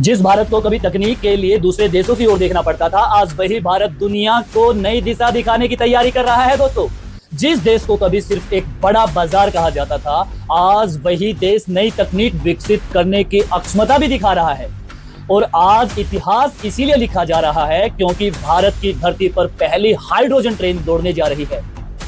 जिस भारत को कभी तकनीक के लिए दूसरे देशों की ओर देखना पड़ता था, आज वही भारत दुनिया को नई दिशा दिखाने की तैयारी कर रहा है। दोस्तों, जिस देश को कभी सिर्फ एक बड़ा बाजार कहा जाता था, आज वही देश नई तकनीक विकसित करने की अक्षमता भी दिखा रहा है। और आज इतिहास इसीलिए लिखा जा रहा है क्योंकि भारत की धरती पर पहली हाइड्रोजन ट्रेन दौड़ने जा रही है।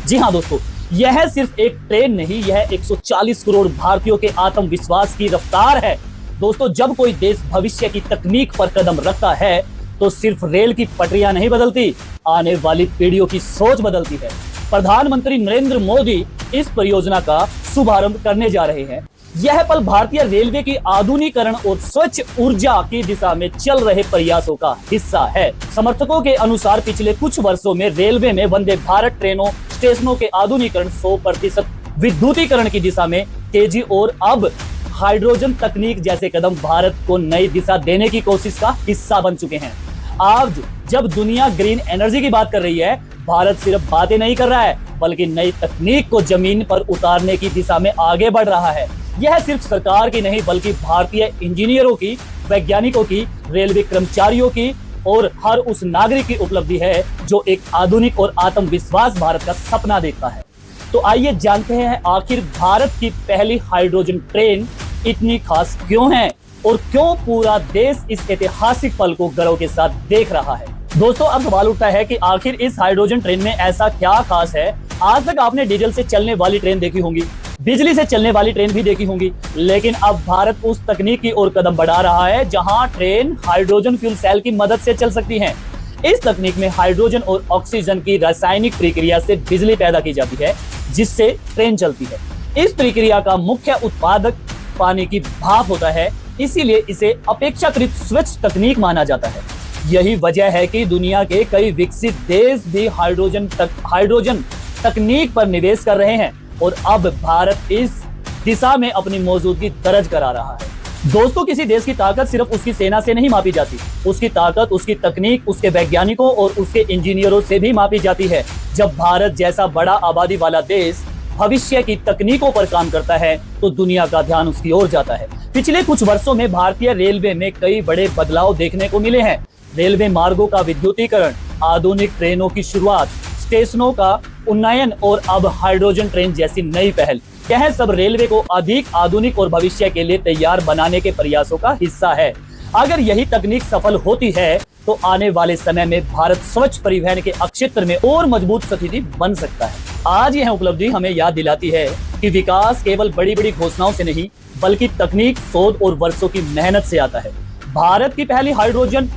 जी हाँ दोस्तों, यह सिर्फ एक ट्रेन नहीं, यह 140 करोड़ भारतीयों के आत्मविश्वास की रफ्तार है। दोस्तों, जब कोई देश भविष्य की तकनीक पर कदम रखता है तो सिर्फ रेल की पटरियां नहीं बदलती, आने वाली पीढ़ियों की सोच बदलती है। प्रधानमंत्री नरेंद्र मोदी इस परियोजना का शुभारंभ करने जा रहे हैं। यह पल भारतीय रेलवे की आधुनिकीकरण और स्वच्छ ऊर्जा की दिशा में चल रहे प्रयासों का हिस्सा है। समर्थकों के अनुसार पिछले कुछ वर्षों में रेलवे में वंदे भारत ट्रेनों, स्टेशनों के आधुनिकीकरण, 100% विद्युतीकरण की दिशा में तेजी और अब हाइड्रोजन तकनीक जैसे कदम भारत को नई दिशा देने की कोशिश का हिस्सा बन चुके हैं। आज जब दुनिया ग्रीन एनर्जी की बात कर रही है, भारत सिर्फ बातें नहीं कर रहा है बल्कि नई तकनीक को जमीन पर उतारने की दिशा में आगे बढ़ रहा है। यह सिर्फ सरकार की नहीं बल्कि भारतीय इंजीनियरों की, वैज्ञानिकों की, रेलवे कर्मचारियों की और हर उस नागरिक की उपलब्धि है जो एक आधुनिक और आत्मविश्वास भारत का सपना देखता है। तो आइए जानते हैं आखिर भारत की पहली हाइड्रोजन ट्रेन इतनी खास क्यों है और क्यों पूरा देश इस ऐतिहासिक पल को गर्व के साथ देख रहा है। दोस्तों, अब सवाल उठता है कि आखिर इस हाइड्रोजन ट्रेन में ऐसा क्या खास है। आज तक आपने डीजल से चलने वाली ट्रेन देखी होंगी, बिजली से चलने वाली ट्रेन भी देखी होंगी, लेकिन अब भारत उस तकनीक की ओर कदम बढ़ा रहा है जहां ट्रेन हाइड्रोजन फ्यूल सेल की मदद से चल सकती हैं। इस तकनीक में हाइड्रोजन और ऑक्सीजन की रासायनिक प्रक्रिया से बिजली पैदा की जाती है जिससे ट्रेन चलती है। इस प्रक्रिया का मुख्य उत्पादक पानी की भाप होता है, इसीलिए इसे अपेक्षाकृत स्वच्छ तकनीक माना जाता है। यही वजह है कि दुनिया के कई विकसित देश भी हाइड्रोजन तकनीक पर निवेश कर रहे हैं और अब भारत इस दिशा में अपनी मौजूदगी दर्ज करा रहा है। दोस्तों, किसी देश की ताकत सिर्फ उसकी सेना से नहीं मापी जाती, उसकी ताकत उसकी तकनीक, उसके वैज्ञानिकों और उसके इंजीनियरों से भी मापी जाती है। जब भारत जैसा बड़ा आबादी वाला देश भविष्य की तकनीकों पर काम करता है तो दुनिया का ध्यान उसकी ओर जाता है। पिछले कुछ वर्षों में भारतीय रेलवे में कई बड़े बदलाव देखने को मिले हैं। रेलवे मार्गों का विद्युतीकरण, आधुनिक ट्रेनों की शुरुआत, स्टेशनों का उन्नयन और अब हाइड्रोजन ट्रेन जैसी नई पहल, यह सब रेलवे को अधिक आधुनिक और भविष्य के लिए तैयार बनाने के प्रयासों का हिस्सा है। अगर यही तकनीक सफल होती है तो आने वाले समय में भारत स्वच्छ परिवहन के क्षेत्र में और मजबूत स्थिति बन सकता है। आज यह उपलब्धि हमें याद दिलाती है कि विकास केवल बड़ी बड़ी घोषणाओं से नहीं बल्कि तकनीक, शोध और वर्षों की मेहनत से आता है। भारत की पहली हाइड्रोजन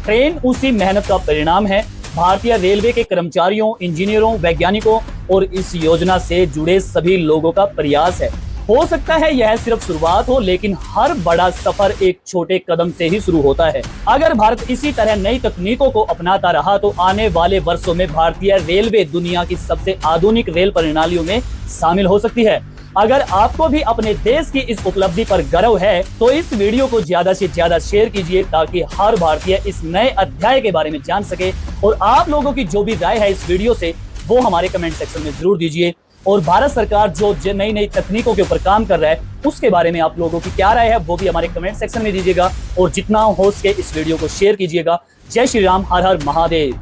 ट्रेन उसी मेहनत का परिणाम है। भारतीय रेलवे के कर्मचारियों, इंजीनियरों, वैज्ञानिकों और इस योजना से जुड़े सभी लोगों का प्रयास है। हो सकता है यह सिर्फ शुरुआत हो, लेकिन हर बड़ा सफर एक छोटे कदम से ही शुरू होता है। अगर भारत इसी तरह नई तकनीकों को अपनाता रहा तो आने वाले वर्षों में भारतीय रेलवे दुनिया की सबसे आधुनिक रेल प्रणालियों में शामिल हो सकती है। अगर आपको भी अपने देश की इस उपलब्धि पर गर्व है तो इस वीडियो को ज्यादा से ज्यादा शेयर कीजिए ताकि हर भारतीय इस नए अध्याय के बारे में जान सके। और आप लोगों की जो भी राय है इस वीडियो से वो हमारे कमेंट सेक्शन में जरूर दीजिए। और भारत सरकार जो नई नई तकनीकों के ऊपर काम कर रहा है उसके बारे में आप लोगों की क्या राय है वो भी हमारे कमेंट सेक्शन में दीजिएगा। और जितना हो सके इस वीडियो को शेयर कीजिएगा। जय श्री राम, हर हर महादेव।